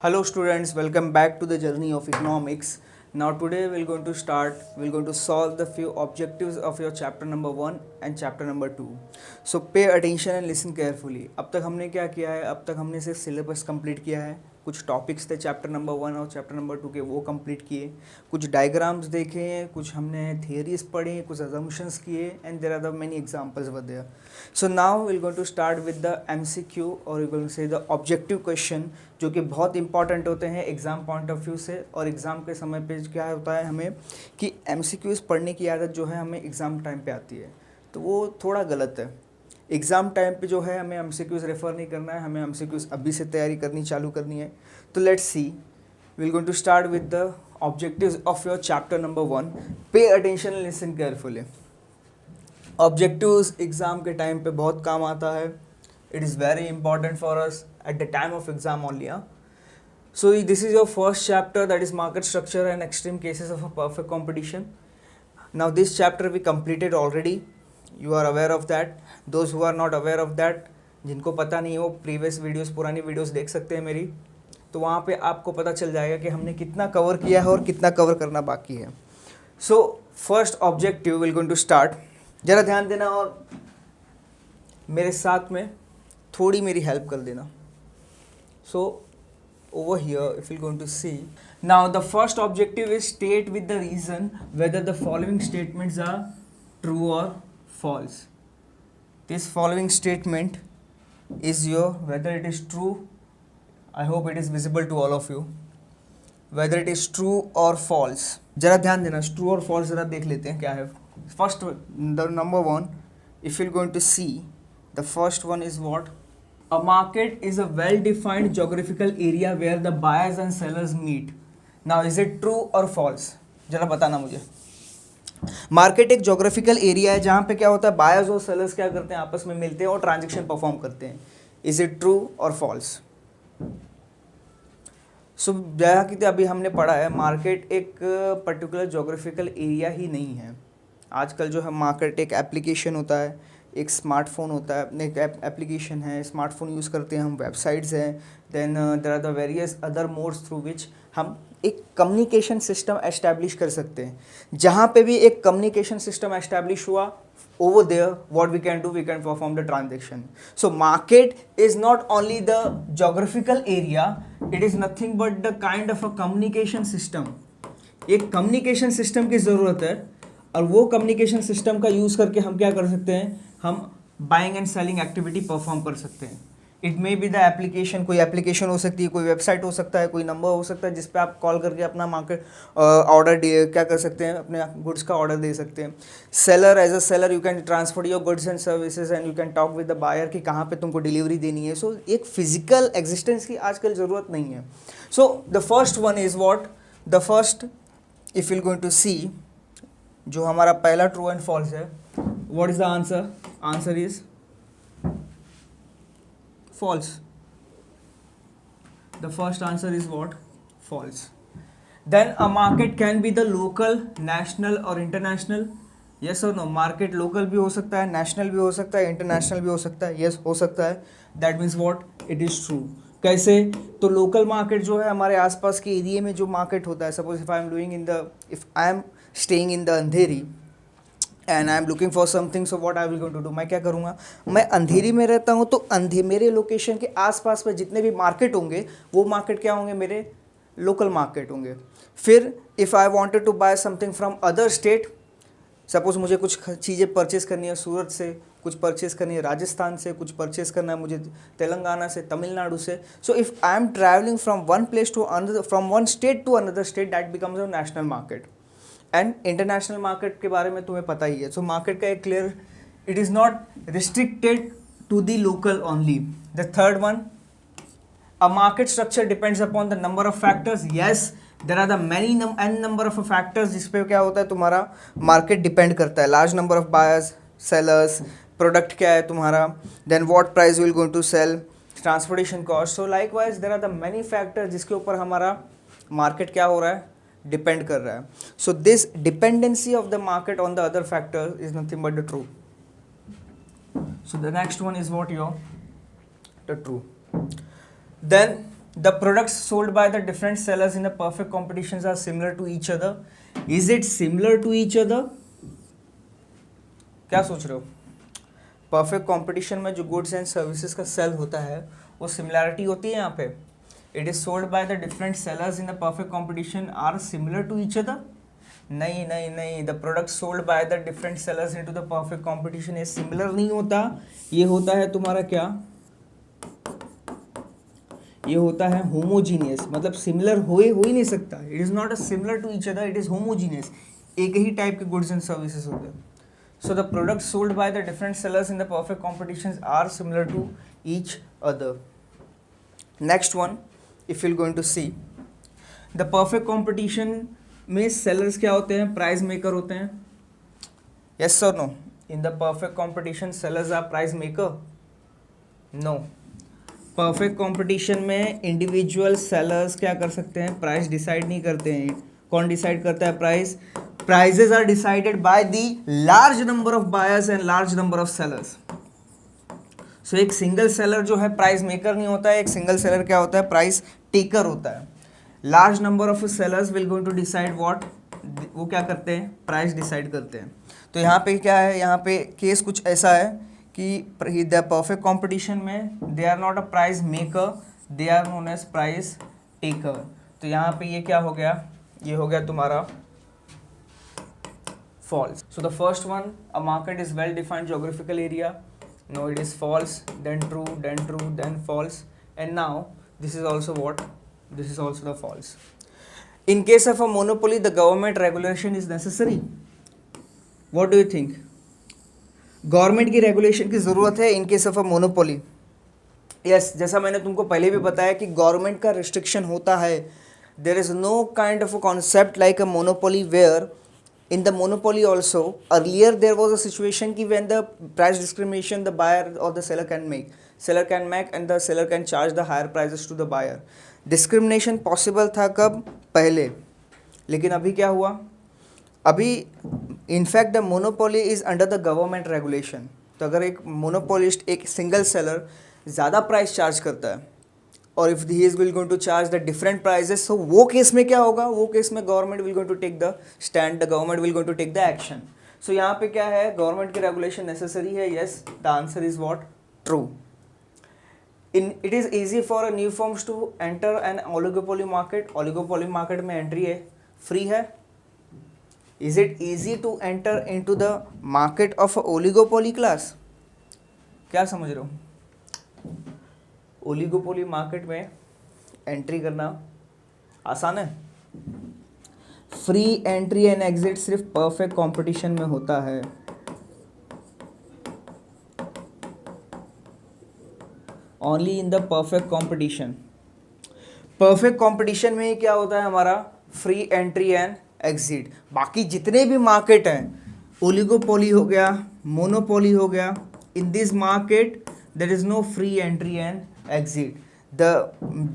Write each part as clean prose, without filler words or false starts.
Hello students, welcome back to the journey of economics. Now today we're going to solve the few objectives of your chapter number 1 and chapter number 2. So pay attention and listen carefully. अब तक हमने क्या किया है? अब तक हमने सिर्फ सिलेबस कंप्लीट किया है, कुछ टॉपिक्स थे चैप्टर नंबर 1 और चैप्टर नंबर 2 के, वो कंप्लीट किए, कुछ डायग्राम्स देखे, कुछ हमने थियरीज पढ़े, कुछ अजम्पशंस किए, and there are the many examples were there. So now we are going to start with the MCQ और we are going to say the objective question, जो कि बहुत इंपॉर्टेंट होते हैं एग्ज़ाम पॉइंट ऑफ व्यू से. और exam के समय पे क्या होता है हमें कि एमसीक्यूज़ पढ़ने की आदत जो है हमें एग्ज़ाम टाइम पे आती है, तो वो थोड़ा गलत है. एग्ज़ाम टाइम पे जो है हमें एमसीक्यूज़ रेफ़र नहीं करना है, हमें एमसीक्यूज़ अभी से तैयारी करनी चालू करनी है. तो let's see, we will going to start with the objectives of your chapter number 1. Pay attention and listen carefully. Objectives exam के टाइम पे बहुत काम आता है. It is very important for us at the time of exam only. So this is your first chapter, that is market structure and extreme cases of a perfect competition. Now this chapter we completed already. You are aware of that. Those who are not aware of that, जिनको पता नहीं हो, previous videos पुरानी videos देख सकते हैं मेरी, तो वहाँ पे आपको पता चल जाएगा कि हमने कितना कवर किया है और कितना कवर करना बाकी है. So first objective will going to start. ज़रा ध्यान देना और मेरे साथ में थोड़ी मेरी हेल्प कर देना. So over here if you going to see, now the first objective is state with the reason whether the following statements are true और false. This following statement is your whether it is true. I hope it is visible to all of you. Whether it is true और false, जरा ध्यान देना. True और false जरा देख लेते हैं क्या है. First the number 1, if you going to see, the first one is what? A market is a well-defined geographical area where the buyers and sellers meet. Now is it true or false? जरा बताना मुझे. Market एक geographical area है जहाँ पे क्या होता है, बायर्स और सेलर्स क्या करते हैं, आपस में मिलते हैं और ट्रांजेक्शन परफॉर्म करते हैं. इज इट ट्रू और फॉल्स? सो जैसा कि अभी हमने पढ़ा है, मार्केट एक पर्टिकुलर जोग्राफिकल एरिया ही नहीं है. आजकल जो है मार्केट एक एप्लीकेशन होता है, एक स्मार्टफोन होता है, एक एप्लीकेशन है, स्मार्टफोन यूज़ करते हैं हम, वेबसाइट्स हैं, then there are the various other modes through which हम एक कम्युनिकेशन सिस्टम एस्टैब्लिश कर सकते हैं. जहाँ पे भी एक कम्युनिकेशन सिस्टम एस्टैब्लिश हुआ, over there what we can do, we can perform the transaction. So market is not only the geographical area, it is nothing but the kind of a communication system. एक communication system की ज़रूरत है और वो communication system का use करके हम क्या कर सकते हैं, हम buying and selling activity perform कर सकते हैं. It may be the application, कोई एप्लीकेशन हो सकती है, कोई वेबसाइट हो सकता है, कोई नंबर हो सकता है जिस पे आप कॉल करके अपना मार्केट ऑर्डर क्या कर सकते हैं, अपने गुड्स का ऑर्डर दे सकते हैं. Seller, as a seller you can transfer your goods and services and you can talk with the buyer कि कहाँ पे तुमको डिलीवरी देनी है. सो एक फिजिकल एग्जिस्टेंस की आजकल ज़रूरत नहीं है. So the first one is what? The first, if you going to see, जो हमारा पहला ट्रू एंड फॉल्स है, what is the answer? Answer is false. The first answer is what? False. Then a market can be the local, national or international. Yes or no? Market local भी हो सकता है, national भी हो सकता है, international भी हो सकता है. Yes, हो सकता है. That means what? It is true. कैसे? तो लोकल मार्केट जो है हमारे आसपास के एरिया में जो मार्केट होता है, suppose if I am staying in the Andheri and I am looking for something, so what I will going to do, मैं क्या करूँगा, मैं अंधेरी में रहता हूँ, तो मेरे लोकेशन के आसपास में जितने भी मार्केट होंगे वो मार्केट क्या होंगे, मेरे लोकल मार्केट होंगे. फिर if I wanted to buy something from other state, suppose मुझे कुछ चीज़ें परचेस करनी है सूरत से, कुछ परचेस करनी है राजस्थान से, कुछ परचेस करना है मुझे तेलंगाना से, तमिलनाडु से. So if I am travelling from one place to another, from one state to another state, that becomes a national market. And international market के बारे में तुम्हें पता ही है. सो मार्केट का एक clear, it is not restricted to the local only. The third one, a market structure depends upon the number of factors. Yes, there are the many an number of factors जिस पे क्या होता है, तुम्हारा market depend करता है. Large number of buyers, sellers, product क्या है तुम्हारा, then what price will going to sell, transportation cost. So likewise there are the many factors जिसके ऊपर हमारा मार्केट क्या हो रहा है, डिपेंड कर रहा है. So this dependency of the market on the other factor is nothing but the true. So the next one is what your the true. Then The products sold by the different sellers in the perfect competitions are similar to each other. Is it similar to each other? क्या सोच रहे हो? Perfect competition में जो goods and services का sale होता है वो सिमिलैरिटी होती है यहाँ पे. It is sold by the different sellers in the perfect competition are similar to each other. नहीं नहीं नहीं, the product sold by the different sellers into the perfect competition ये सिमिलर नहीं होता. ये होता है तुम्हारा क्या, ये होता है होमोजीनियस. मतलब सिमिलर हो ही नहीं सकता. It is not a similar to each other, it is homogeneous. एक ही टाइप के गुड्स एंड सर्विसेज होते हैं. So the products sold by the different sellers in the perfect competitions are similar to each other. Next one, if you're going to see, the perfect competition में sellers क्या होते हैं? Price maker होते हैं. Yes or no? In the perfect competition, sellers are price maker? No. Perfect competition में individual sellers क्या कर सकते हैं? Price decide नहीं करते हैं. कौन डिसाइड करता है price? Prices are decided by the large number of buyers and large number of sellers. So एक सिंगल सेलर जो है प्राइस मेकर नहीं होता है, एक सिंगल सेलर क्या होता है? प्राइस टेकर होता है. Large number of sellers will going to decide what, वो क्या करते हैं? प्राइस डिसाइड करते हैं. तो यहाँ पे क्या है, यहाँ पे केस कुछ ऐसा है कि द परफेक्ट कंपटीशन में they are not a price maker, they are known as price taker. तो यहाँ पे ये क्या हो गया? ये हो गया तुम्हारा false. So the first one, a market is well defined geographical area. No, it is false, then true, then false. And now this is also what? This is also the false. In case of a monopoly, the government regulation is necessary. What do you think? Government की regulation की ज़रूरत है इन case of a monopoly. Yes, जैसा मैंने तुमको पहले भी बताया कि गवर्नमेंट का रिस्ट्रिक्शन होता है. There is no kind of a concept like a monopoly where in the monopoly also earlier there was a situation ki when the price discrimination the buyer or the seller can make and the seller can charge the higher prices to the buyer. discrimination possible था कब? पहले. लेकिन अभी क्या हुआ? अभी in fact the monopoly is under the government regulation. तो अगर एक monopolist एक single seller ज़्यादा प्राइस चार्ज करता है और if he is will going to charge the different prices, so वो केस में क्या होगा? वो केस में government will going to take the stand, the government will going to take the action. So यहाँ पे क्या है? गवर्नमेंट की रेगुलेशन नेसेसरी है. Yes, the answer is what? True. In it is easy for a new firms to enter N oligopoly market. Oligopoly market में entry है, free है. Is it easy to enter into the market of oligopoly class? क्या समझ रहे हो? Oligopoly market में entry करना आसान है. फ्री एंट्री एंड एग्जिट सिर्फ परफेक्ट कंपटीशन में होता है. Only in the perfect competition. Perfect competition में ही क्या होता है हमारा? Free entry and exit. बाकी जितने भी मार्केट हैं, ओलिगोपोली हो गया, मोनोपोली हो गया, in this market there is no free entry and exit. The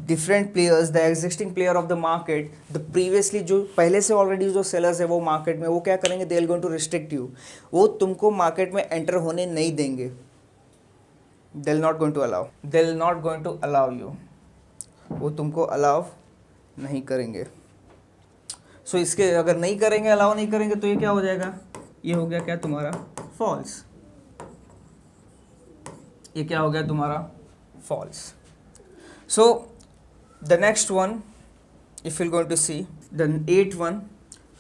different players, the existing player of the market, the previously जो पहले से already जो sellers है वो मार्केट में, वो क्या करेंगे? they are going to restrict you. वो तुमको मार्केट में एंटर होने नहीं देंगे. they are not going to allow. they are not going to allow you. वो तुमको अलाउ नहीं करेंगे. सो इसके अगर नहीं करेंगे, अलाउ नहीं करेंगे, तो ये क्या हो जाएगा? ये हो गया क्या तुम्हारा? फॉल्स. ये क्या हो गया तुम्हारा? false. So the next one, if you're going to see the 8th one,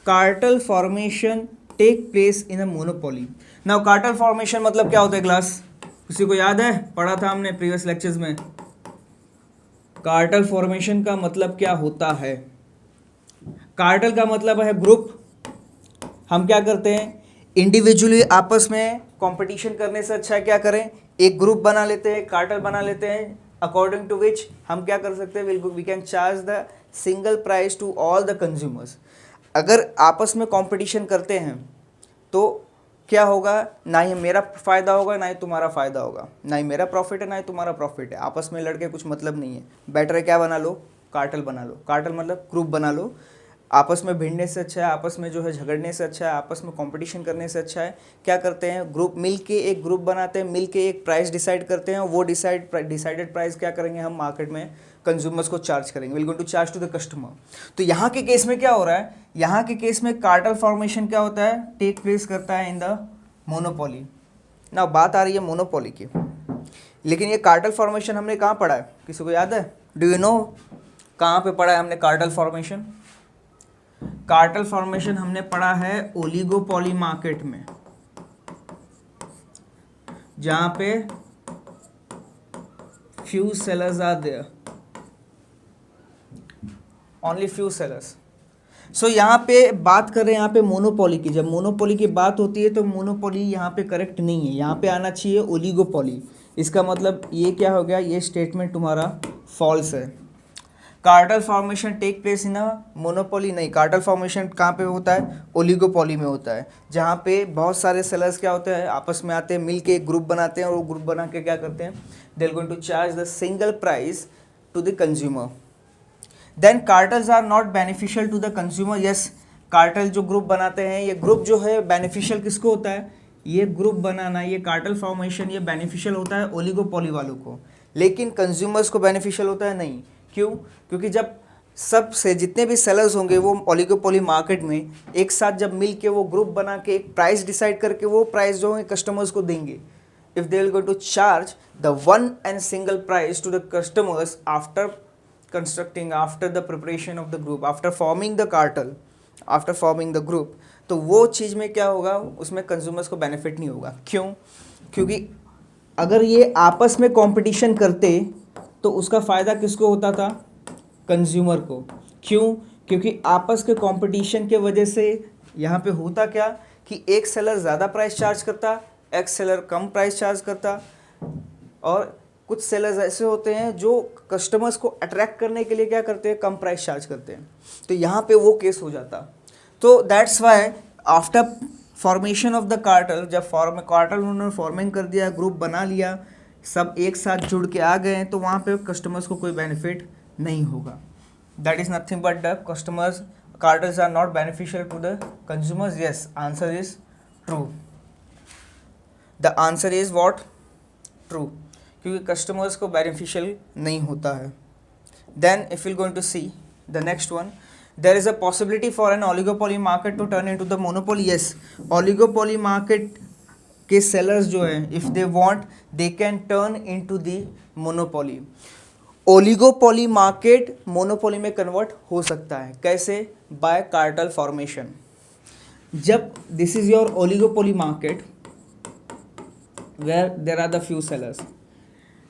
cartel formation take place in a monopoly. Now cartel formation मतलब क्या होता है क्लास? किसी को याद है? पढ़ा था हमने प्रीवियस लेक्चर्स में. कार्टेल फॉर्मेशन का मतलब क्या होता है? कार्टेल का मतलब है ग्रुप. हम क्या करते हैं? इंडिविजुअली आपस में कंपटीशन करने से अच्छा है क्या करें? एक ग्रुप बना लेते हैं, कार्टेल बना लेते हैं, अकॉर्डिंग टू विच हम क्या कर सकते हैं? We can charge the single price to all the consumers. अगर आपस में कंपटीशन करते हैं तो क्या होगा? ना ही मेरा फ़ायदा होगा, ना ही तुम्हारा फ़ायदा होगा. ना ही मेरा प्रॉफिट है, ना ही तुम्हारा प्रॉफिट है. आपस में लड़के कुछ मतलब नहीं है. बेटर है क्या बना लो? कार्टेल बना लो. कार्टेल मतलब ग्रुप बना लो. आपस में भिड़ने से अच्छा है, आपस में जो है झगड़ने से अच्छा है, आपस में कंपटीशन करने से अच्छा है क्या करते हैं? ग्रुप मिल के एक ग्रुप बनाते हैं, मिल के एक प्राइस डिसाइड करते हैं. वो डिसाइडेड प्राइस क्या करेंगे? हम मार्केट में कंज्यूमर्स को चार्ज करेंगे, will going to charge to the customer. तो यहाँ के केस में क्या हो रहा है, यहाँ के केस में कार्टेल फॉर्मेशन क्या होता है, टेक प्लेस करता है इन द मोनोपोली। ना बात आ रही है मोनोपोली की, लेकिन ये कार्टेल फॉर्मेशन हमने कहाँ पढ़ा है, किसी को याद है? डू यू नो कहाँ पे पढ़ा है हमने कार्टेल फॉर्मेशन? कार्टेल फॉर्मेशन हमने पढ़ा है ओलिगोपोली मार्केट में, जहाँ पे few sellers are there, only few sellers। सो यहाँ पे बात कर रहे हैं यहाँ पे मोनोपोली की। जब मोनोपोली की बात होती है तो मोनोपोली यहाँ पे करेक्ट नहीं है, यहाँ पे आना चाहिए ओलिगोपोली। इसका मतलब ये क्या हो गया, ये स्टेटमेंट तुम्हारा फॉल्स है। Cartel formation take place in a monopoly नहीं, कार्टेल फॉर्मेशन कहाँ पे होता है, ओलिगोपोली में होता है, जहाँ पे बहुत सारे सेलर्स क्या होते हैं, आपस में आते हैं, मिल के एक ग्रुप बनाते हैं, और वो ग्रुप बना के क्या करते हैं, they are going to charge the single price to the consumer. Then cartels are not beneficial to the consumer. Yes, cartel जो ग्रुप बनाते हैं, ये ग्रुप जो है बेनिफिशियल किसको होता है, ये ग्रुप बनाना, ये कार्टेल फॉर्मेशन ये बेनिफिशियल होता है ओलिगोपोली वालों को, लेकिन कंज्यूमर्स को बेनिफिशियल होता है नहीं। क्यों? क्योंकि जब सब से जितने भी सेलर्स होंगे वो ओलिगोपोली मार्केट में एक साथ जब मिल के वो ग्रुप बना के एक प्राइस डिसाइड करके वो प्राइस जो है कस्टमर्स को देंगे। If they will go to charge the one and single price to the customers after constructing, after the preparation of the group, after forming the cartel, after forming the group, तो वो चीज़ में क्या होगा, उसमें consumers को benefit नहीं होगा। क्यों? क्योंकि अगर ये आपस में कंपटीशन करते तो उसका फ़ायदा किसको होता था, कंज्यूमर को। क्यों? क्योंकि आपस के कंपटीशन के वजह से यहाँ पे होता क्या कि एक सेलर ज़्यादा प्राइस चार्ज करता, एक सेलर कम प्राइस चार्ज करता, और कुछ सेलर्स ऐसे होते हैं जो कस्टमर्स को अट्रैक्ट करने के लिए क्या करते हैं, कम प्राइस चार्ज करते हैं। तो यहाँ पे वो केस हो जाता। तो that's why after formation of the cartel, जब कार्टेल उन्होंने फॉर्मिंग कर दिया, ग्रुप बना लिया, सब एक साथ जुड़ के आ गए, तो वहाँ पे कस्टमर्स को कोई बेनिफिट नहीं होगा। That is nothing but the customers, cartels are not beneficial to the consumers. Yes, answer is true. The answer is what, true, क्योंकि कस्टमर्स को बेनिफिशियल नहीं होता है। Then if you going to see the next one, there is a possibility for an oligopoly market to turn into the monopoly। yes, oligopoly market के sellers जो हैं, if they want they can turn into the monopoly। oligopoly market monopoly में convert हो सकता है, कैसे? by cartel formation। जब this is your oligopoly market where there are the few sellers,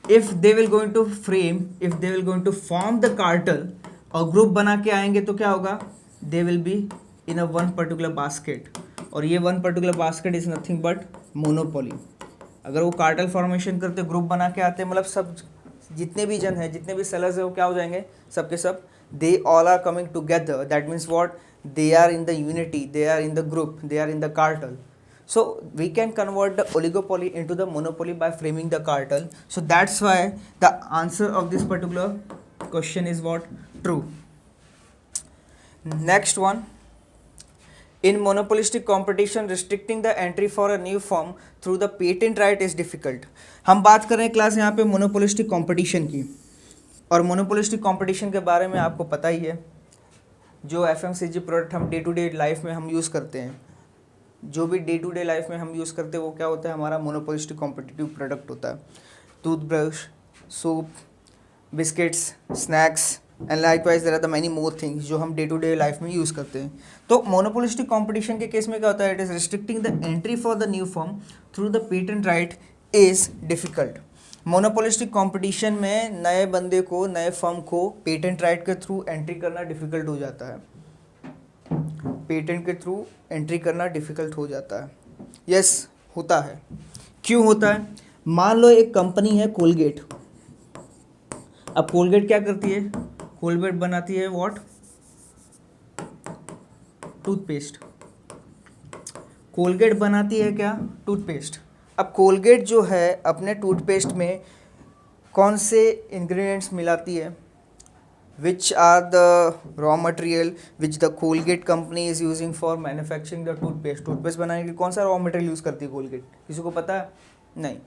if they will going to frame, if they will going to form the cartel और group बना के आएंगे, तो क्या होगा, they will be in a one particular basket, और ये one particular basket is nothing but monopoly. अगर वो कार्टेल फॉर्मेशन करते, ग्रुप बना के आते, मतलब सब जितने भी जन हैं, जितने भी सेलर्स हैं, वो क्या हो जाएंगे, सब के सब, they all are coming together. That means what, they are in the unity, they are in the group, they are in the cartel. So we can convert the oligopoly into the monopoly by framing the cartel. So that's why the answer of this particular question is what, true। Next one, in monopolistic competition restricting the entry for a new firm through the patent right is difficult। हम बात कर रहे हैं class यहाँ पे monopolistic competition की, और monopolistic competition के बारे में आपको पता ही है, जो FMCG प्रोडक्ट हम डे टू डे लाइफ में हम यूज़ करते हैं, जो भी डे टू डे लाइफ में हम यूज़ करते हैं, वो क्या होता है, हमारा मोनोपोलिस्टिक कॉम्पिटिटिव प्रोडक्ट होता है। Toothbrush, soap, biscuits, snacks and likewise there are the many more things जो हम डे टू डे लाइफ में यूज़ करते हैं। तो मोनोपोलिस्टिक कंपटीशन के केस में क्या होता है, it is restricting the entry for the new firm through the patent right is difficult. Monopolistic competition में नए बंदे को, नए फर्म को पेटेंट राइट के थ्रू एंट्री करना डिफ़िकल्ट हो जाता है, पेटेंट के थ्रू एंट्री करना डिफ़िकल्ट हो जाता है। यस, होता है। क्यों होता है? मान लो एक कंपनी है कोलगेट। अब कोलगेट क्या करती है, कोलगेट बनाती है व्हाट, टूथपेस्ट। कोलगेट बनाती है क्या, टूथपेस्ट। अब कोलगेट जो है अपने टूथपेस्ट में कौन से इंग्रेडिएंट्स मिलाती है, which are the raw material which the Colgate company is using for manufacturing the toothpaste। Toothpaste बनाने के लिए कौन सा रॉ मटेरियल यूज़ करती है कोलगेट, किसी को पता है? नहीं,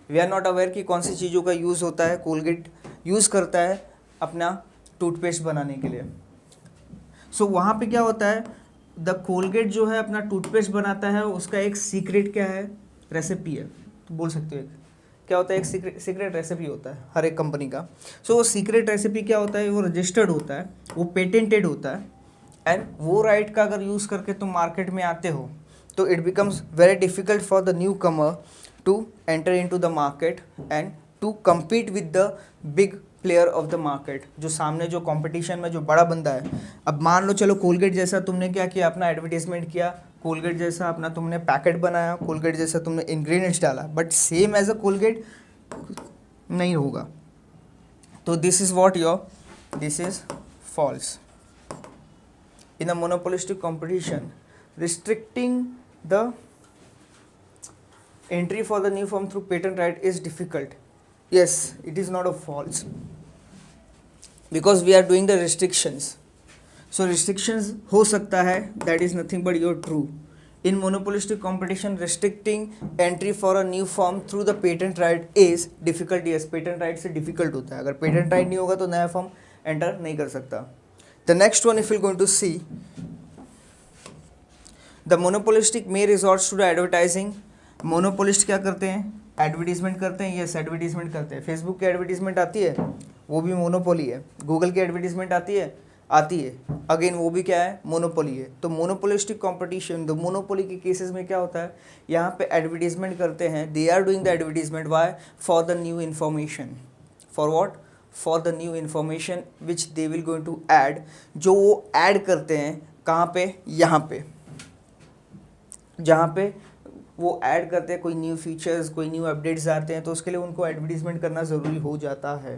वी आर नॉट अवेयर कि कौन सी चीज़ों का यूज़ होता है। कोलगेट यूज़ करता है अपना टूथपेस्ट बनाने के लिए। सो वहाँ पे क्या होता है, द कोलगेट जो है अपना टूथपेस्ट बनाता है, उसका एक सीक्रेट क्या है, रेसिपी है, तो बोल सकते हो एक क्या होता है, एक सीक्रेट रेसिपी होता है हर एक कंपनी का। सो वो सीक्रेट रेसिपी क्या होता है, वो रजिस्टर्ड होता है, वो पेटेंटेड होता है, एंड वो राइट का अगर यूज़ करके तुम मार्केट में आते हो तो it becomes very difficult for the newcomer to enter into the market and to compete with the big player of the market, जो सामने जो कंपटीशन में जो बड़ा बंदा है। अब मान लो चलो कोलगेट जैसा तुमने क्या किया, अपना एडवर्टीजमेंट किया, कोलगेट जैसा अपना तुमने पैकेट बनाया, कोलगेट जैसा तुमने इंग्रेडिएंट्स डाला, but same as a Colgate नहीं होगा। तो this is what your, this is false. In a monopolistic competition restricting the entry for the new firm through patent right is difficult. Yes, it is not a false, because we are doing the restrictions. So restrictions हो सकता है, that is nothing but your true. In monopolistic competition, restricting entry for a new firm through the patent right is difficult. Yes, patent right से difficult होता है, अगर patent right नहीं होगा तो नया firm enter नहीं कर सकता. The next one, if you're going to see, the monopolistic may resorts to the advertising. Monopolist क्या करते हैं, एडवर्टीजमेंट करते हैं। यस, एडवर्टीजमेंट करते हैं। फेसबुक की एडवर्टीजमेंट आती है, वो भी मोनोपोली है। गूगल की एडवर्टीजमेंट आती है, अगेन वो भी क्या है, मोनोपोली है। तो मोनोपोलिस्टिक कंपटीशन, द मोनोपोली के केसेस में क्या होता है, यहाँ पे एडवर्टीजमेंट करते हैं, they are doing the advertisement, why, for the new information, for what, for the new information which they will going to add, जो वो ऐड करते हैं कहाँ पे, यहाँ पे, जहाँ पे वो ऐड करते हैं कोई न्यू फीचर्स, कोई न्यू अपडेट्स आते हैं, तो उसके लिए उनको एडवर्टीजमेंट करना ज़रूरी हो जाता है।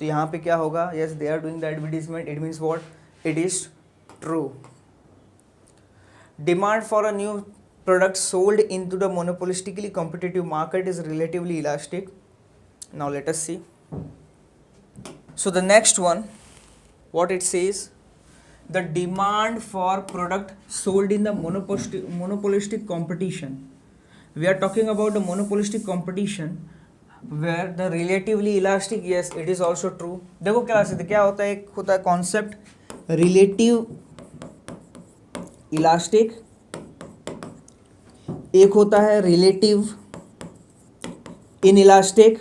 तो यहाँ पे क्या होगा, yes they are doing the advertisement, it means what, it is true. Demand for a new product sold into the monopolistically competitive market is relatively elastic. Now let us see. So the next one, what it says, the demand for product sold in the monopolistic competition. We are talking about the monopolistic competition where the relatively elastic, yes it is also true. देखो क्या होता है, एक होता है concept relative elastic, एक होता है रिलेटिव इनइलास्टिक,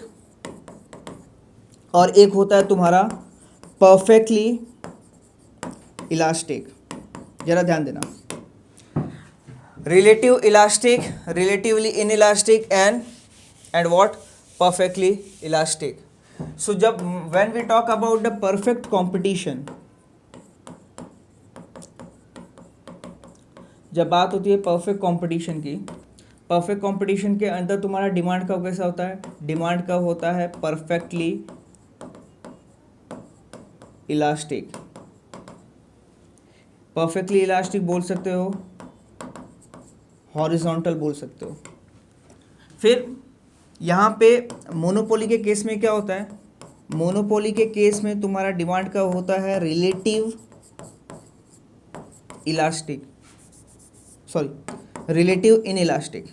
और एक होता है तुम्हारा परफेक्टली इलास्टिक। जरा ध्यान देना, relative elastic, relatively inelastic and what, perfectly elastic. So जब when we talk about the perfect competition, जब बात होती है परफेक्ट कंपटीशन की, परफेक्ट कंपटीशन के अंदर तुम्हारा डिमांड कर्व कैसा होता है, डिमांड कर्व होता है परफेक्टली इलास्टिक। परफेक्टली इलास्टिक बोल सकते हो, हॉरिजॉन्टल बोल सकते हो। फिर यहाँ पे मोनोपोली के केस में क्या होता है, मोनोपोली के केस में तुम्हारा डिमांड का होता है relative elastic, sorry relative inelastic.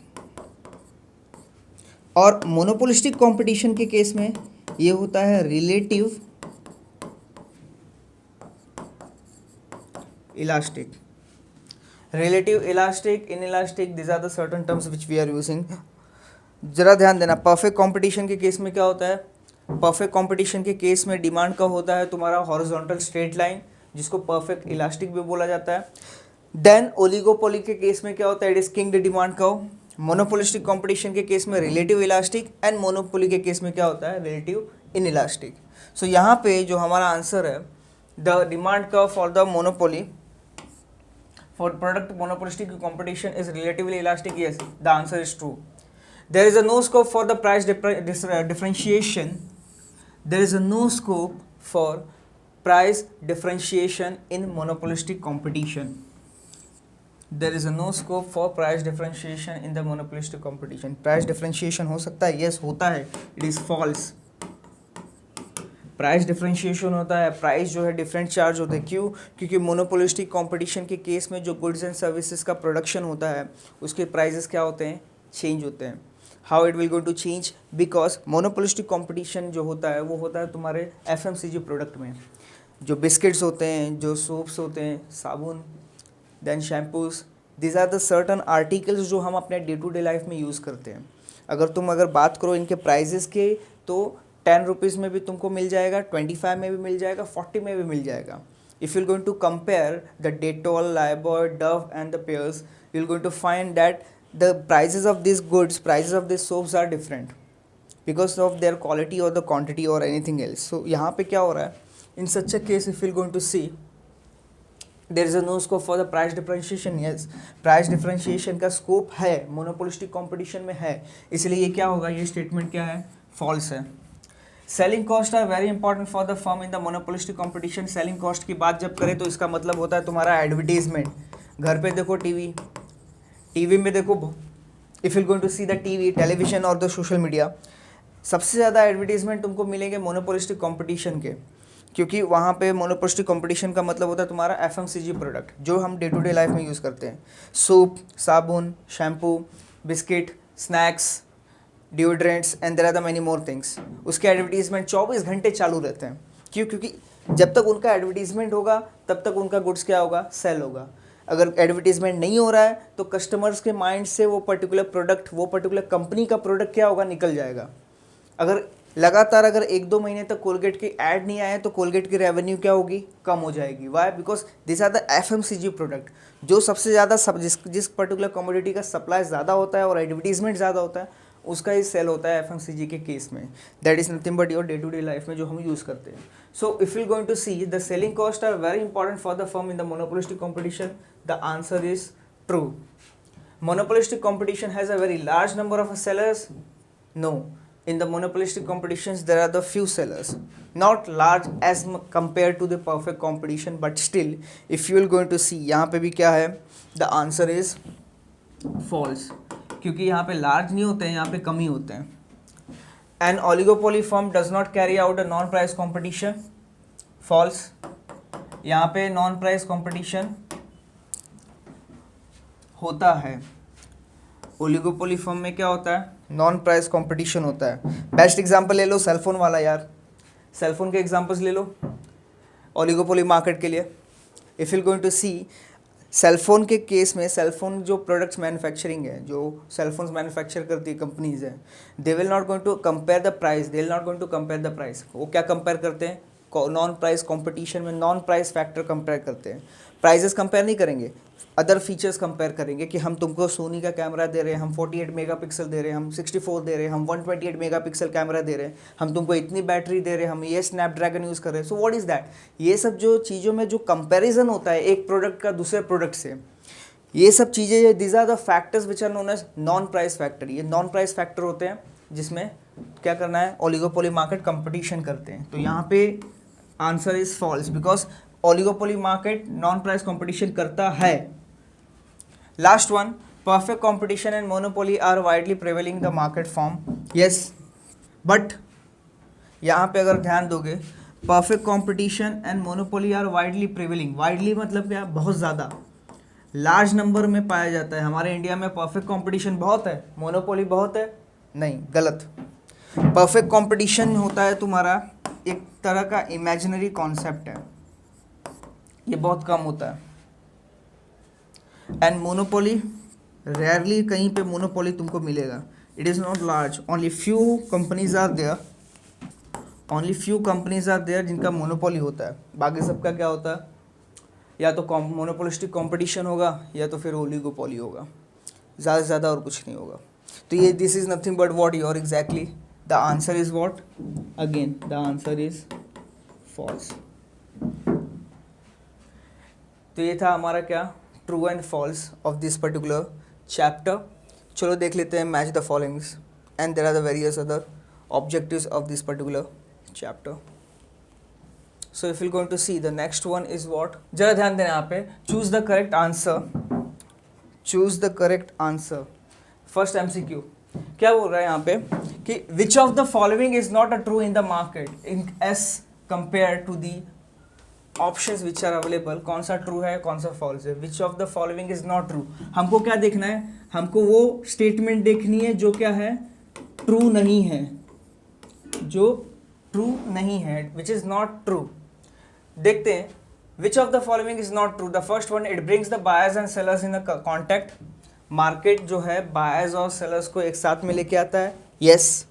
और मोनोपोलिस्टिक कंपटीशन के केस में ये होता है relative elastic. Relative elastic, inelastic, this are the certain terms which we are using. जरा ध्यान देना, परफेक्ट कंपटीशन के केस में क्या होता है, परफेक्ट कंपटीशन के केस में डिमांड का होता है तुम्हारा हॉरिजॉन्टल स्ट्रेट लाइन, जिसको परफेक्ट इलास्टिक भी बोला जाता है। देन ओलिगोपोली के केस में क्या होता है, it is king the demand curve. Monopolistic competition के केस में रिलेटिव इलास्टिक, एंड मोनोपोली के केस में क्या होता है, रिलेटिव इनइलास्टिक। सो यहाँ पे जो हमारा आंसर है, the demand curve for the monopoly, for product monopolistic competition is relatively elastic. Yes, the answer is true. There is a no scope for the price differentiation. There is a no scope for price differentiation in monopolistic competition. There is a no scope for price differentiation in the monopolistic competition. Price differentiation हो सकता है, yes होता है, it is false. Price differentiation होता है, price जो है different charge होते हैं। क्यों? क्योंकि मोनोपोलिस्टिक कंपटीशन के केस में जो गुड्स एंड सर्विसेज का प्रोडक्शन होता है, उसके प्राइजेस क्या होते हैं, चेंज होते हैं। How it will going to change, because monopolistic competition जो होता है वो होता है तुम्हारे एफएमसीजी प्रोडक्ट में, जो बिस्किट्स होते हैं, जो सोप्स होते हैं, साबुन, then shampoos, these are the certain articles जो हम अपने डे टू डे लाइफ में यूज़ करते हैं। अगर बात करो इनके प्राइजेस के, तो 10 रुपीज़ में भी तुमको मिल जाएगा, 25 में भी मिल जाएगा, 40 में भी मिल जाएगा। If you're going to compare the Dettol, Lifebuoy, Dove and the Pears, you're going to find that the prices of these goods, prices of these soaps are different because of their quality or the quantity or anything else. So यहाँ पे क्या हो रहा है, in such a case if you're going to see there is a no scope for the price differentiation. Yes, price differentiation का scope है, monopolistic competition में है, इसलिए ये क्या होगा, ये statement क्या है, false है। Selling cost are very important for the firm in the monopolistic competition. Selling cost की बात जब करें तो इसका मतलब होता है तुम्हारा एडवर्टीजमेंट। घर पे देखो टीवी में देखो, if you going to see the TV, television और द सोशल मीडिया, सबसे ज़्यादा एडवर्टीजमेंट तुमको मिलेंगे मोनोपोलिस्टिक कंपटीशन के, क्योंकि वहाँ पे मोनोपोलिस्टिक कंपटीशन का मतलब होता है तुम्हारा एफएमसीजी प्रोडक्ट जो हम डे टू डे लाइफ में यूज़ करते हैं, सोप, साबुन, shampoo, biscuit, snacks, deodorants and there are the many more things. उसके एडवर्टीजमेंट 24 घंटे चालू रहते हैं। क्यों? क्योंकि जब तक उनका एडवर्टीजमेंट होगा तब तक उनका गुड्स क्या होगा, सेल होगा। अगर एडवर्टीजमेंट नहीं हो रहा है तो कस्टमर्स के माइंड से वो पर्टिकुलर प्रोडक्ट, वो पर्टिकुलर कंपनी का प्रोडक्ट क्या होगा, निकल जाएगा। अगर लगातार अगर 1-2 महीने तक कोलगेट की ऐड नहीं आए तो कोलगेट की रेवेन्यू क्या होगी, कम हो जाएगी। Why? Because this are the FMCG product, जो सबसे ज़्यादा जिस पर्टिकुलर कमोडिटी का सप्लाई ज़्यादा होता है और एडवर्टीजमेंट ज़्यादा होता है उसका ही सेल होता है एफएमसीजी के केस में। That is nothing but your day to day life में जो हम यूज़ करते हैं। So if you going to see the selling cost are very important for the firm in the monopolistic competition, the answer is true. Monopolistic competition has a very large number of sellers? No. In the monopolistic competitions, there are the few sellers. Not large as compared to the perfect competition, but still, if you are going to see, यहाँ पे भी क्या है? The answer is false. क्योंकि यहाँ पे large नहीं होते हैं, यहाँ पे कम ही होते हैं। An oligopoly firm does not carry out a non-price competition. False. यहाँ पे non-price competition होता है। ओलिगोपोली फर्म में क्या होता है, नॉन प्राइस कंपटीशन होता है। बेस्ट एग्जांपल ले लो सेलफोन वाला यार, सेलफोन के एग्जांपल्स ले लो ओलिगोपोली मार्केट के लिए। If you going to see cellphone के केस में, सेलफोन जो प्रोडक्ट्स मैन्युफैक्चरिंग है, जो सेलफोन्स मैन्युफैक्चर करती है कंपनीज है, they will not going to compare the price, they will not going to compare the price. वो क्या कंपेयर करते हैं, नॉन प्राइस कंपटीशन में नॉन प्राइस फैक्टर कंपेयर करते हैं। प्राइजेस कंपेयर नहीं करेंगे, अदर फीचर्स कंपेयर करेंगे कि हम तुमको सोनी का कैमरा दे रहे हैं, हम 48 मेगापिक्सल दे रहे हैं, हम 64 दे रहे हैं, हम 128 मेगापिक्सल कैमरा दे रहे हैं, हम तुमको इतनी बैटरी दे रहे हैं, हम ये स्नैपड्रैगन यूज़ कर रहे हैं। सो व्हाट इज़ दैट? ये सब जो चीज़ों में जो कंपैरिजन होता है एक प्रोडक्ट का दूसरे प्रोडक्ट से, ये सब चीज़ें, this are the factors which are known as non price factor. ये नॉन प्राइस फैक्टर होते हैं जिसमें क्या करना है, ओलिगोपोली मार्केट कंपटीशन करते हैं। तो यहाँ पे answer is false, because oligopoly market non price competition करता है। Last one, perfect competition and monopoly are widely prevailing the market form. Yes, but यहाँ पे अगर ध्यान दोगे, perfect competition and monopoly are widely prevailing. widely मतलब क्या, बहुत ज़्यादा, लार्ज नंबर में पाया जाता है। हमारे इंडिया में परफेक्ट कंपटीशन बहुत है, मोनोपोली बहुत है? नहीं, गलत। परफेक्ट कंपटीशन होता है तुम्हारा एक तरह का इमेजिनरी कॉन्सेप्ट है, ये बहुत कम होता है। एंड मोनोपोली, रेयरली कहीं पे मोनोपोली तुमको मिलेगा। It is not large, only few companies are there, only few companies are there जिनका मोनोपोली होता है। बाकी सबका क्या होता है, या तो मोनोपोलिस्टिक कंपटीशन होगा या तो फिर ओलिगोपोली होगा, ज़्यादा से ज़्यादा और कुछ नहीं होगा। तो ये this is nothing but what your exactly the answer is what, again the answer is false. तो ये था हमारा क्या, true and false of this particular chapter. चलो देख लेते हैं match the followings and there are the various other objectives of this particular chapter. So if you going to see the next one is what, जरा ध्यान देना यहाँ पे, choose the correct answer, choose the correct answer. First MCQ क्या बोल रहा है यहाँ पे कि which of the following is not a true in the market in as compare to the options which are available. कौन सा ट्रू है, कौन सा फॉल्स है, which of the following is not true. हमको क्या देखना है, हमको वो स्टेटमेंट देखनी है जो क्या है, ट्रू नहीं है, जो ट्रू नहीं है, विच इज़ नॉट ट्रू। देखते हैं विच of the following is not true. The first one, it brings the buyers and sellers in a contact. Market जो है बायर्स और सेलर्स को एक साथ में लेके आता है, yes.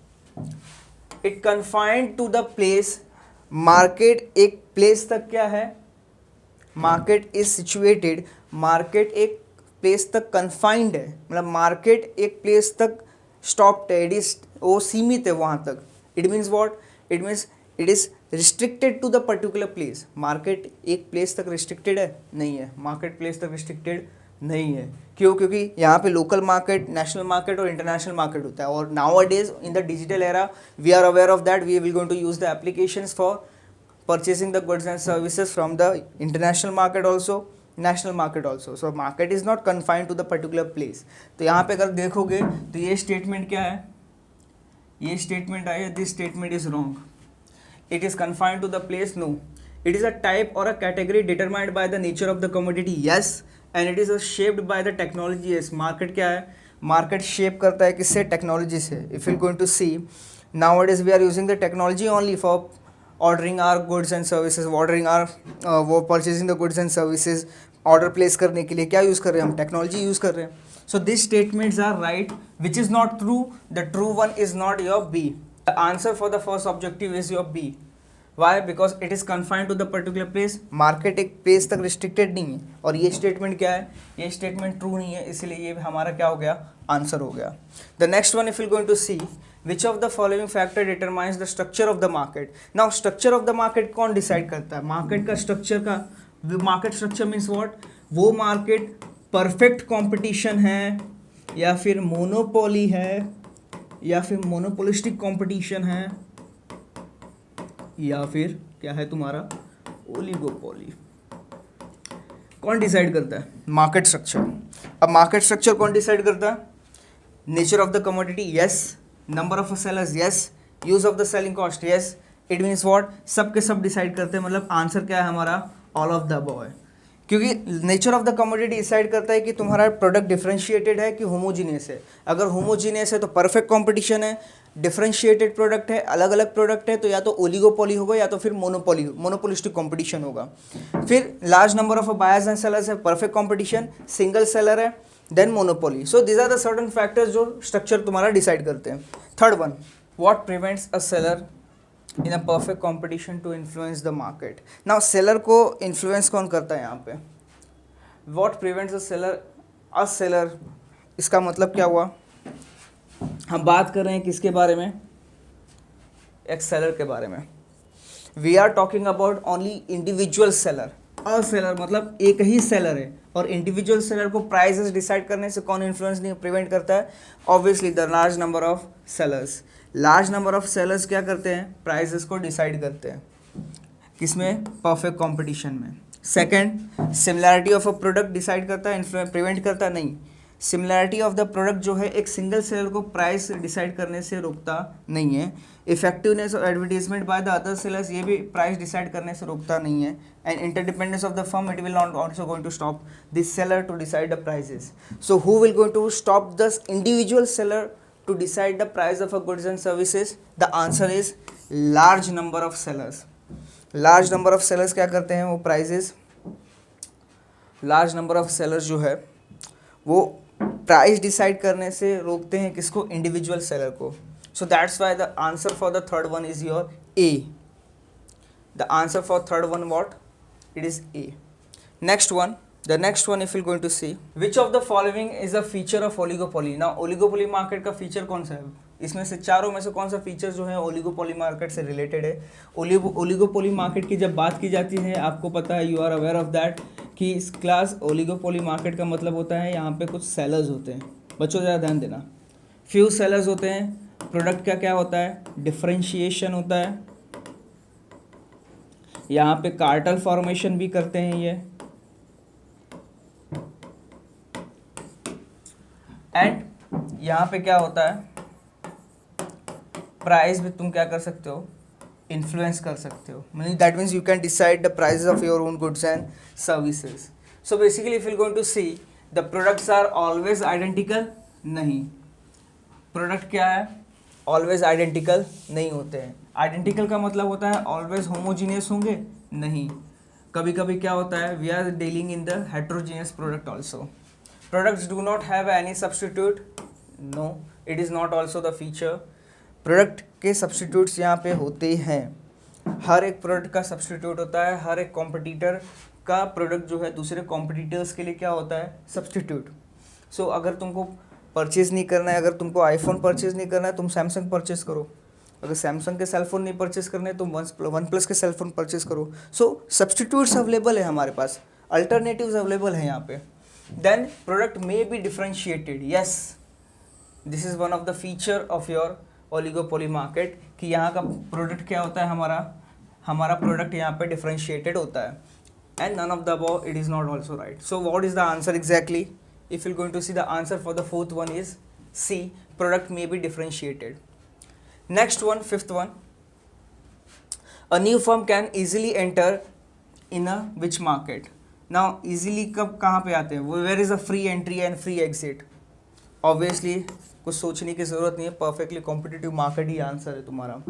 It confined to the place, market एक प्लेस तक क्या है, मार्केट इज सिचुएटेड, मार्केट एक प्लेस तक कन्फाइंड है, मतलब मार्केट एक प्लेस तक स्टॉप्ड है, इट इज वो सीमित है वहाँ तक। It means what, it means it is restricted to the particular place. Market एक प्लेस तक रिस्ट्रिक्टेड है, नहीं है, मार्केट प्लेस तक रिस्ट्रिक्टेड नहीं है। क्यों? क्योंकि यहाँ पे लोकल मार्केट, नेशनल मार्केट और इंटरनेशनल मार्केट होता है। और nowadays in the digital era we are aware of that, we will going to use the applications for purchasing the goods and services from the international market also, national market also. So market is not confined to the particular place. तो यहाँ पे अगर देखोगे तो ये statement क्या है, ये स्टेटमेंट है, this statement is wrong. It is confined to the place, no. It is a type or a category determined by the nature of the commodity, yes. And it is shaped by the technology, yes. Market क्या है, market shape करता है किससे, technology से। If you going to see nowadays we are using the technology only for ordering our goods and services, ordering our वो purchasing the goods and services, order place करने के लिए क्या यूज़ कर रहे हैं हम, टेक्नोलॉजी यूज़ कर रहे हैं। so these statements are right, which is not true, the true one is not your B. The answer for the first objective is your B. Why? Because it is confined to the particular place, market एक place तक restricted नहीं है। और ये statement क्या है, ये statement true नहीं है, इसलिए ये हमारा क्या हो गया, आंसर हो गया। The next one, if you going to see which of the following factor determines the structure of the market. Now structure of the market कौन डिसाइड करता है, मार्केट का स्ट्रक्चर का, मार्केट स्ट्रक्चर मीन्स व्हाट, वो market perfect competition है या फिर monopoly है या फिर मोनोपोलिस्टिक कंपटीशन है या फिर क्या है तुम्हारा ओलिगोपोली। कौन डिसाइड करता है, मार्केट स्ट्रक्चर। अब मार्केट स्ट्रक्चर कौन डिसाइड करता है, nature of the commodity, yes. Number of sellers, yes. Use of the selling cost, yes. It means what, सब के सब डिसाइड करते हैं, मतलब आंसर क्या है हमारा, ऑल ऑफ द अबव है। क्योंकि nature of the commodity decide करता है कि तुम्हारा प्रोडक्ट डिफरेंशिएटेड है कि होमोजीनियस है। अगर होमोजीनियस है तो परफेक्ट कंपटीशन है, डिफरेंशिएटेड प्रोडक्ट है, अलग अलग प्रोडक्ट है तो या तो ओलिगोपोली होगा या तो फिर मोनोपोलिस्टिक कंपटीशन होगा। फिर large number of buyers and sellers है, परफेक्ट कंपटीशन, सिंगल सेलर है, then monopoly. So these are the certain factors जो स्ट्रक्चर तुम्हारा डिसाइड करते हैं। Third one, what prevents a seller in a perfect competition to influence the market. Now seller को influence कौन करता है यहाँ पे, व्हाट प्रिवेंट्स अ सेलर, इसका मतलब क्या हुआ, हम बात कर रहे हैं किसके बारे में, एक सेलर के बारे में। We are talking about only individual seller. A seller मतलब एक ही सेलर है, और इंडिविजुअल सेलर को प्राइसेस डिसाइड करने से कौन इन्फ्लुएंस नहीं प्रिवेंट करता है, obviously the large number of sellers. Large number of sellers क्या करते हैं, प्राइसेस को डिसाइड करते हैं, किसमें, परफेक्ट कंपटीशन में। Second, similarity of a product decide करता है, प्रिवेंट करता नहीं। सिमिलैरिटी ऑफ द प्रोडक्ट जो है एक सिंगल सेलर को प्राइस डिसाइड करने से रोकता नहीं है। Effectiveness of advertisement by the other sellers, ये भी प्राइस डिसाइड करने से रोकता नहीं है। And interdependence of the firm, it will not also going to stop this seller to decide the prices. So who will going to stop the individual seller to decide the price of a goods and services? The answer is large number of sellers. Large number of sellers क्या करते हैं, वो prices, large number of sellers जो है वो price decide करने से रोकते हैं किसको, इंडिविजुअल सेलर को। So that's why the answer for the third one is your A. The answer for third one what, it is a. Next one, the next one if you're going to see which of the following is a feature of oligopoly। now oligopoly market का feature कौन सा है, इसमें से चारों में से कौन सा फीचर जो है ओलिगोपोली मार्केट से रिलेटेड है। ओलिगोपोली मार्केट की जब बात की जाती है, आपको पता है, you are aware of that कि इस क्लास ओलिगोपोली मार्केट का मतलब होता है यहाँ पे कुछ सेलर्स होते हैं। बच्चों ज़रा ध्यान देना, फ्यू सेलर्स होते हैं, प्रोडक्ट का क्या होता है, डिफरेंशिएशन होता है, यहाँ पे कार्टेल फॉर्मेशन भी करते हैं ये, एंड यहाँ पे क्या होता है, प्राइस भी तुम क्या कर सकते हो, इन्फ्लुएंस कर सकते हो। Meaning that means you can decide the prices of your own goods and services. So basically if you going to see the products are always identical, नहीं, प्रोडक्ट क्या है, ऑलवेज आइडेंटिकल नहीं होते हैं। आइडेंटिकल का मतलब होता है ऑलवेज होमोजीनियस होंगे, नहीं, कभी कभी क्या होता है, we are dealing in the heterogeneous product also. Products do not have any substitute, no, it is not also the feature. Product के सब्सटीट्यूट्स यहाँ पे होते हैं, हर एक प्रोडक्ट का सब्सटीट्यूट होता है, हर एक कॉम्पिटिटर का प्रोडक्ट जो है दूसरे कॉम्पिटिटर्स के लिए क्या होता है, सब्सटीट्यूट। सो अगर तुमको परचेज़ नहीं करना है, अगर तुमको आईफोन परचेज़ नहीं करना है, तुम सैमसंग परचेज़ करो। अगर सैमसंग के सेलफोन नहीं परचेज़ करने तुम वन प्लस के सेलफोन परचेज़ करो। सो सब्सटीट्यूट्स अवेलेबल है हमारे पास, अल्टरनेटिव्स अवेलेबल हैं यहाँ पे। Then product may be differentiated, yes, this is one of the feature of your oligopoly market कि यहाँ का प्रोडक्ट क्या होता है, हमारा प्रोडक्ट यहाँ पे डिफ्रेंशिएटेड होता है। And none of the above, it is not also right. So what is the answer exactly? If you're going to see, the answer for the fourth one is C, product may be differentiated. Next one, fifth one, a new firm can easily enter in a which market? Now easily कब कहाँ पे आते हैं, where is the free entry and free exit? Obviously कुछ सोचने की ज़रूरत नहीं है, परफेक्टली कॉम्पिटिटिव मार्केट ही आंसर है तुम्हारा।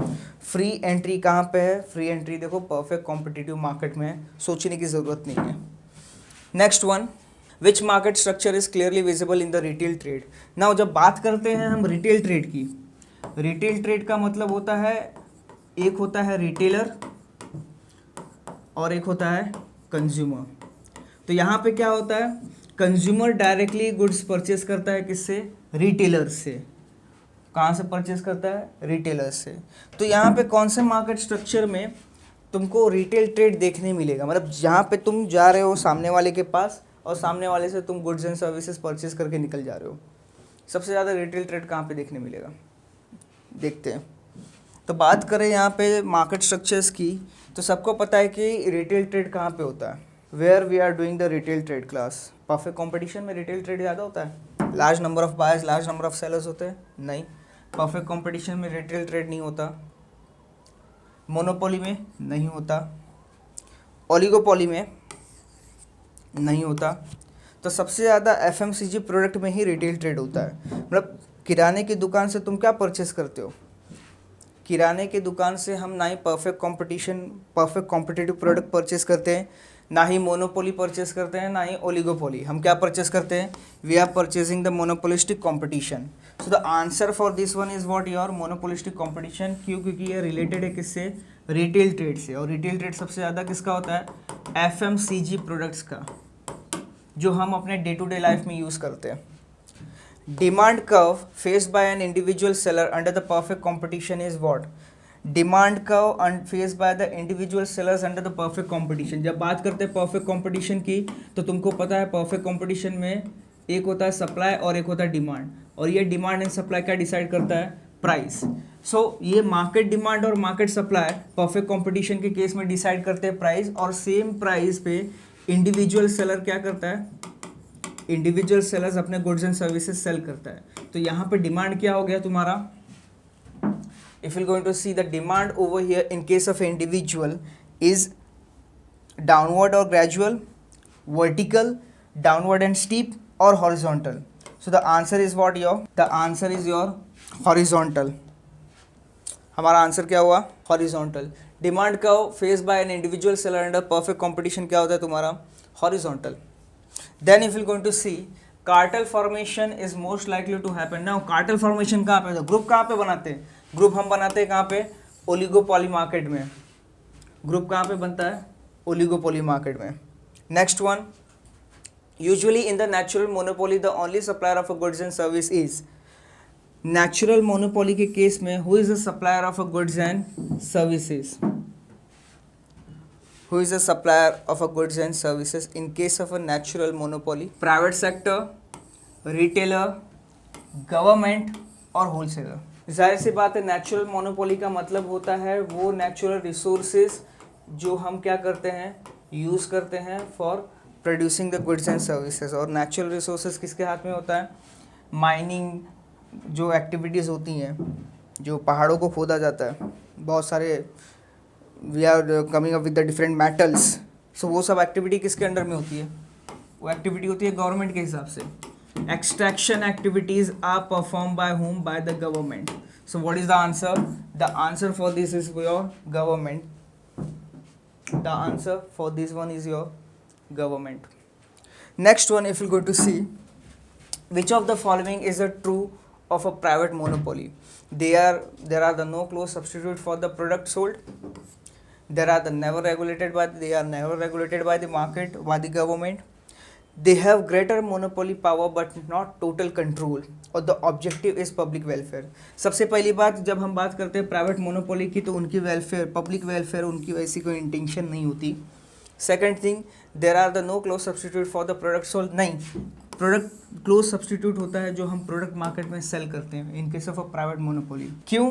फ्री एंट्री कहाँ पे है? फ्री एंट्री देखो परफेक्ट कॉम्पिटिटिव मार्केट में है, सोचने की ज़रूरत नहीं है। Next one, which market structure is clearly visible in the retail trade? Now जब बात करते हैं हम रिटेल ट्रेड की, रिटेल ट्रेड का मतलब होता है, एक होता है रिटेलर और एक होता है कंज्यूमर। तो यहाँ पे क्या होता है, कंज्यूमर डायरेक्टली गुड्स परचेस करता है किससे? रिटेलर से। कहाँ से परचेस करता है? रिटेलर से। तो यहाँ पे कौन से मार्केट स्ट्रक्चर में तुमको रिटेल ट्रेड देखने मिलेगा? मतलब जहाँ पे तुम जा रहे हो सामने वाले के पास और सामने वाले से तुम गुड्स एंड सर्विसेज परचेस करके निकल जा रहे हो, सबसे ज़्यादा रिटेल ट्रेड कहाँ पे देखने मिलेगा? देखते हैं। तो बात करें यहाँ पे मार्केट स्ट्रक्चर्स की, तो सबको पता है कि रिटेल ट्रेड कहाँ पे होता है, where we are doing the retail trade class. Perfect competition में रिटेल ट्रेड ज़्यादा होता है, large number of buyers, large number of sellers होते हैं, नहीं, परफेक्ट कंपटीशन में रिटेल ट्रेड नहीं होता, मोनोपोली में नहीं होता, ओलिगोपोली में नहीं होता। तो सबसे ज़्यादा एफएमसीजी प्रोडक्ट में ही रिटेल ट्रेड होता है। मतलब किराने की दुकान से तुम क्या परचेस करते हो? किराने की दुकान से हम ना ही परफेक्ट कॉम्पिटिटिव प्रोडक्ट परचेस करते हैं, ना ही मोनोपोली परचेस करते हैं, ना ही ओलिगोपोली। हम क्या परचेस करते हैं? We are purchasing the monopolistic competition. So the answer for this one is what? Your monopolistic competition. क्यों? क्योंकि ये रिलेटेड है किससे? रिटेल ट्रेड से। और रिटेल ट्रेड सबसे ज़्यादा किसका होता है? एफएमसीजी प्रोडक्ट्स का, जो हम अपने डे टू डे लाइफ में यूज़ करते हैं। Demand curve faced by an individual seller under the perfect competition is what? Demand curve faced by the individual sellers under the perfect competition. जब बात करते हैं परफेक्ट कंपटीशन की, तो तुमको पता है परफेक्ट कंपटीशन में एक होता है सप्लाई और एक होता है डिमांड, और ये डिमांड एंड सप्लाई क्या डिसाइड करता है? प्राइस। सो ये मार्केट डिमांड और मार्केट सप्लाई परफेक्ट कंपटीशन के केस में डिसाइड करते हैं प्राइस, और सेम प्राइस पे इंडिविजुअल सेलर क्या करता है? इंडिविजुअल सेलर्स अपने गुड्स एंड सर्विसेज सेल करता है। तो यहाँ पे डिमांड क्या हो गया तुम्हारा? If you going to see the demand over here in case of individual is downward और gradual, vertical, downward and steep, और horizontal. So the answer is what your? The answer is your horizontal. हमारा आंसर क्या हुआ? Horizontal. Demand curve face by an individual seller under perfect competition क्या होता है तुम्हारा? Horizontal. Then if you going to see cartel formation is most likely to happen. Now cartel formation कहाँ पे? ग्रुप कहाँ पे बनाते हैं? ग्रुप हम बनाते हैं कहाँ पे? ओलिगोपोली मार्केट में। ग्रुप कहाँ पे बनता है? ओलिगोपोली मार्केट में। Next one, usually in the natural monopoly the only supplier of a goods and service is. Natural monopoly के केस में who is the supplier of a goods and services? Who is the supplier of a goods and services in case of a natural monopoly? Private sector, retailer, government और wholesaler। जाहिर सी बात है, natural monopoly का मतलब होता है वो natural resources जो हम क्या करते हैं? यूज़ करते हैं for producing the goods and services. और नेचुरल रिसोर्सेज किसके हाथ में होता है? माइनिंग जो एक्टिविटीज़ होती हैं, जो पहाड़ों को खोदा जाता है, बहुत सारे we are coming up with the different metals. So वो सब एक्टिविटी किसके अंडर में होती है? वो एक्टिविटी होती है गवर्नमेंट के हिसाब से। Extraction activities are perform by whom? By the government. So what is the answer? The answer for this is your government. The answer for this one is your government. Next one, if you go to see, which of the following is a true of a private monopoly? There are the no close substitute for the product sold. They are never regulated by the market, by the government. They have greater monopoly power but not total control, और the objective is public welfare. सबसे पहली बात, जब हम बात करते हैं private monopoly की, तो उनकी वेलफेयर, पब्लिक वेलफेयर, उनकी वैसी कोई इंटेंशन नहीं होती. Second thing, there are the no close substitute for the product sold. नहीं, प्रोडक्ट क्लोज सब्सटीट्यूट होता है जो हम प्रोडक्ट मार्केट में सेल करते हैं इन case of a private monopoly. क्यों?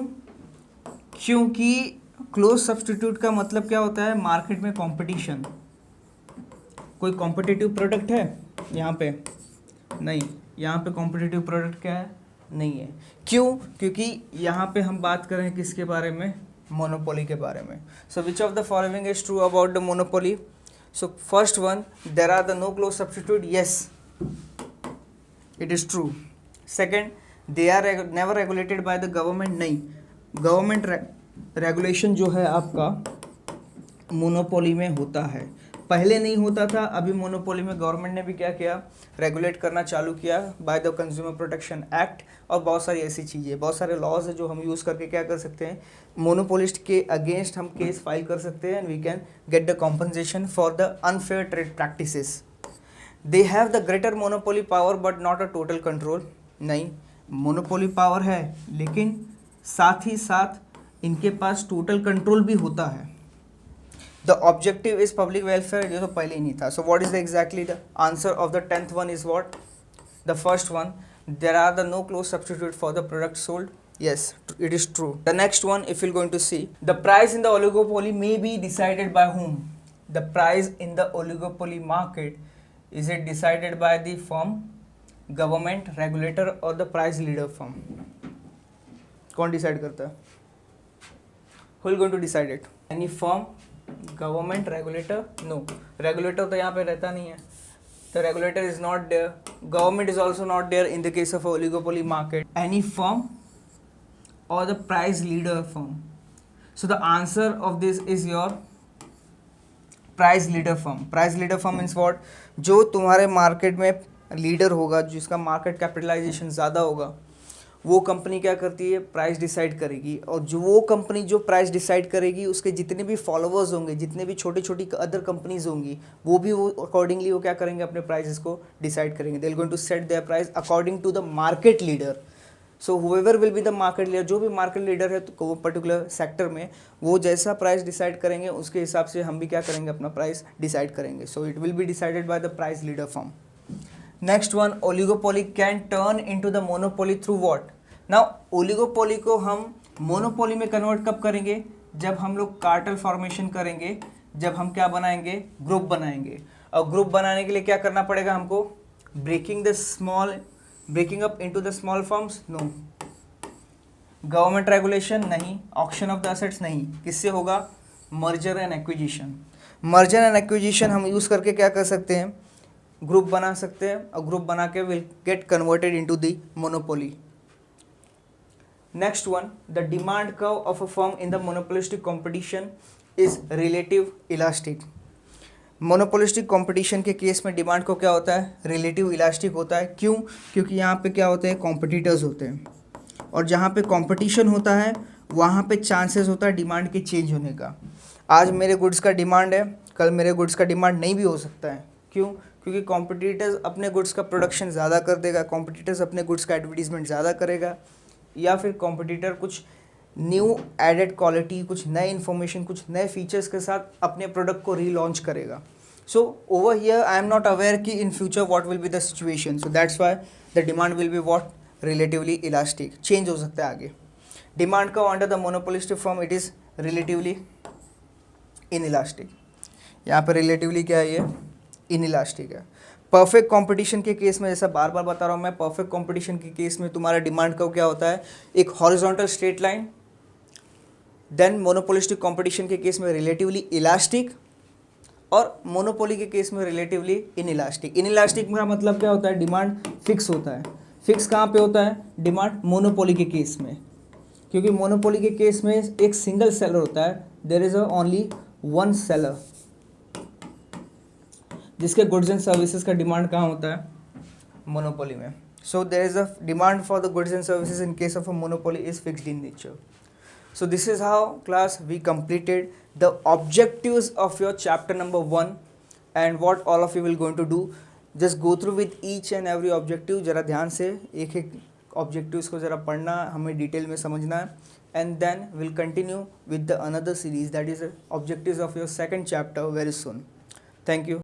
क्योंकि क्लोज सब्सटीट्यूट का मतलब क्या होता है? मार्केट में कंपटीशन. कोई कॉम्पिटिटिव प्रोडक्ट है यहाँ पे? नहीं. यहाँ पे कॉम्पिटिटिव प्रोडक्ट क्या है? नहीं है. क्यों? क्योंकि यहाँ पे हम बात करें किसके बारे में? मोनोपोली के बारे में. So which of the following is true about the monopoly? So first one, there are the no close substitute. Yes, it is true. Second, they are never regulated by the government. नहीं, government regulation जो है आपका monopoly में होता है. पहले नहीं होता था, अभी मोनोपोली में गवर्नमेंट ने भी क्या किया? रेगुलेट करना चालू किया by the consumer protection act, और बहुत सारी ऐसी चीज़ें, बहुत सारे लॉज है जो हम यूज़ करके क्या कर सकते हैं? मोनोपोलिस्ट के अगेंस्ट हम केस फाइल कर सकते हैं, and we can get the compensation for the unfair trade practices. They have the greater monopoly power but not a total control. नहीं, मोनोपोली पावर है, लेकिन साथ ही साथ इनके पास टोटल कंट्रोल भी होता है. The objective is public welfare, ये तो पहले ही नहीं था. So what is the exactly the answer of the 10th one is what? The first one, there are the no close substitute for the product sold. Yes, it is true. The next one, if you're going to see, the price in the oligopoly may be decided by whom? The price in the oligopoly market, is it decided by the firm, government, regulator, or the price leader firm? कौन decide करता है? Who is going to decide it? Any firm, government, regulator? No, regulator तो यहाँ पे रहता नहीं है. The regulator is not there. Government is also not there in the case of a oligopoly market. Any firm or the price leader firm? So the answer of this is your price leader firm. Price leader firm means what? जो तुम्हारे market में leader होगा, जिसका market capitalisation ज़्यादा होगा, वो company क्या करती है? प्राइस डिसाइड करेगी. और जो वो कंपनी जो प्राइस डिसाइड करेगी, उसके जितने भी फॉलोअर्स होंगे, जितने भी छोटी छोटी अदर कंपनीज होंगी, वो भी वो अकॉर्डिंगली वो क्या करेंगे? अपने प्राइसेस को डिसाइड करेंगे. They are going to set their price according to the market leader. So whoever will be the market leader, जो भी मार्केट लीडर है तो वो पर्टिकुलर सेक्टर में, वो जैसा प्राइस डिसाइड करेंगे, उसके हिसाब से हम भी क्या करेंगे? अपना प्राइस डिसाइड करेंगे. So it will be decided by the price leader firm. Next one, oligopoly can turn into the monopoly through what? Now oligopoly को हम मोनोपोली में कन्वर्ट कब करेंगे? जब हम लोग कार्टेल फॉर्मेशन करेंगे, जब हम क्या बनाएंगे? ग्रुप बनाएंगे. और ग्रुप बनाने के लिए क्या करना पड़ेगा हमको? Breaking up into the small firms? No. Government regulation? नहीं. Auction of the assets? नहीं. किससे होगा? Merger and acquisition. Merger and acquisition हम यूज़ करके क्या कर सकते हैं? ग्रुप बना सकते हैं, और ग्रुप बना के will get converted into the monopoly. Next one, the demand curve of a firm in the monopolistic competition is relative elastic. Monopolistic competition के केस में डिमांड को क्या होता है? रिलेटिव इलास्टिक होता है. क्यों? क्योंकि यहाँ पे क्या होते हैं? कॉम्पिटिटर्स होते हैं, और जहाँ पे कंपटीशन होता है वहाँ पे चांसेस होता है डिमांड के चेंज होने का. आज मेरे गुड्स का डिमांड है, कल मेरे गुड्स का डिमांड नहीं भी हो सकता है. क्यों? क्योंकि कॉम्पिटिटर्स अपने गुड्स का प्रोडक्शन ज़्यादा कर देगा, कॉम्पिटिटर्स अपने गुड्स का एडवर्टीजमेंट ज़्यादा करेगा, या फिर कॉम्पिटिटर कुछ न्यू एडेड क्वालिटी, कुछ नए इन्फॉर्मेशन, कुछ नए फीचर्स के साथ अपने प्रोडक्ट को रीलॉन्च करेगा. So over here I am not aware कि in future what will be the situation. So that's why the demand will be what? Relatively elastic. Change हो सकता है आगे. डिमांड का under the monopolistic form it is relatively inelastic. यहाँ पर relatively क्या है? ये इन इलास्टिक है. परफेक्ट कंपटीशन के केस में, जैसा बार बार बता रहा हूँ मैं, परफेक्ट कंपटीशन के केस में तुम्हारा डिमांड का क्या होता है? एक horizontal straight line. Then monopolistic competition के केस में रिलेटिवली इलास्टिक, और मोनोपोली के केस में relatively inelastic. Inelastic का मतलब क्या होता है? डिमांड फिक्स होता है. फिक्स कहाँ पे होता है? डिमांड मोनोपोली के केस में, क्योंकि मोनोपोली के केस में एक सिंगल सेलर होता है, there is only one seller, जिसके गुड्स एंड सर्विसेज का डिमांड कहाँ होता है, मोनोपोली में. So there is a demand for the goods and services in case of a monopoly is fixed in nature. So this is how class we completed the objectives of your chapter number 1 and what all of you will going to do. Just go through with each and every objective. जरा ध्यान से एक एक objectives को जरा पढ़ना, हमें detail में समझना है, and then we'll continue with the another series that is objectives of your second chapter very soon. Thank you.